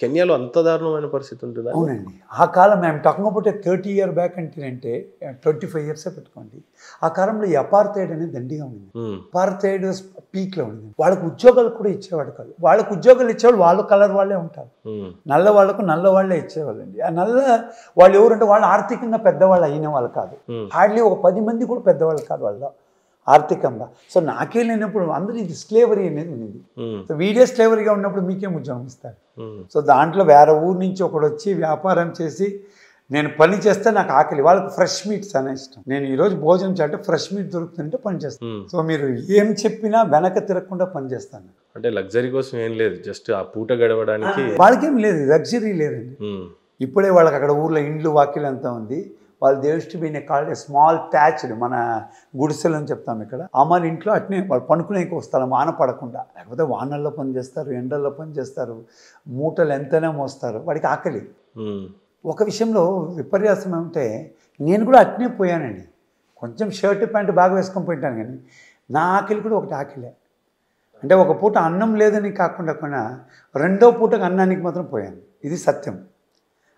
కెన్యాలో అంత దారుణమైన పరిస్థితి ఉంటుందా? అవునండి. ఆ కాలం I'm talking about 30 year back అంటే 25 ఇయర్సే పెట్టుకోండి. ఆ కాలంలో ఈ అపార్థైడ్ అనేది దండిగా ఉంది. అపార్థైడ్ పీక్లో ఉంది. వాళ్ళకు ఉద్యోగాలు కూడా ఇచ్చేవాడు కాదు. వాళ్ళకు ఉద్యోగాలు ఇచ్చేవాళ్ళు వాళ్ళు కలర్ వాళ్ళే ఉంటారు. నల్ల వాళ్ళకు నల్ల వాళ్ళే ఇచ్చేవాళ్ళండి. ఆ నల్ల వాళ్ళు ఎవరంటే వాళ్ళు ఆర్థికంగా పెద్దవాళ్ళు అయిన వాళ్ళు కాదు. హార్డ్లీ ఒక 10 మంది కూడా పెద్దవాళ్ళు కాదు వాళ్ళు ఆర్థికంగా. సో నాకే లేనప్పుడు అందరూ ఇది స్లేవరీ అనేది ఉంది. సో వీడియో స్లేవరీగా ఉన్నప్పుడు మీకేం ఉద్యోగం ఇస్తారు? సో దాంట్లో వేరే ఊరు నుంచి ఒకడు వచ్చి వ్యాపారం చేసి నేను పని చేస్తే నాకు ఆకలి, వాళ్ళకి ఫ్రెష్ మీట్స్ అనే ఇష్టం. నేను ఈరోజు భోజనం చేయాలంటే ఫ్రెష్ మీట్ దొరుకుతుంటే పని చేస్తాను. సో మీరు ఏం చెప్పినా వెనక తిరగకుండా పని చేస్తాను. అంటే లగ్జరీ కోసం ఏం లేదు, జస్ట్ ఆ పూట గడవడానికి. వాళ్ళకేం లేదు, లగ్జరీ లేదండి. ఇప్పుడే వాళ్ళకి అక్కడ ఊర్లో ఇండ్లు వాకిలు అంతా ఉంది. వాళ్ళు దేవస్ట్ బీన్ కాల్డ్ స్మాల్ థ్యాచ్డ్, మన గుడిసెలు అని చెప్తాం ఇక్కడ. అమ్మాయి ఇంట్లో అట్నే వాళ్ళు పనుకునేకి వస్తారు వాన పడకుండా. లేకపోతే వానల్లో పని చేస్తారు, ఎండల్లో పని చేస్తారు, మూటలు ఎంతైనా మోస్తారు, వాడికి ఆకలి. ఒక విషయంలో విపర్యాసం ఏమంటే నేను కూడా అట్నే పోయానండి. కొంచెం షర్ట్ ప్యాంటు బాగా వేసుకొని పోయింటాను, కానీ నా ఆకలి కూడా ఒకటి ఆకలే. అంటే ఒక పూట అన్నం లేదని కాకుండా రెండో పూటకు అన్నానికి మాత్రం పోయాను. ఇది సత్యం.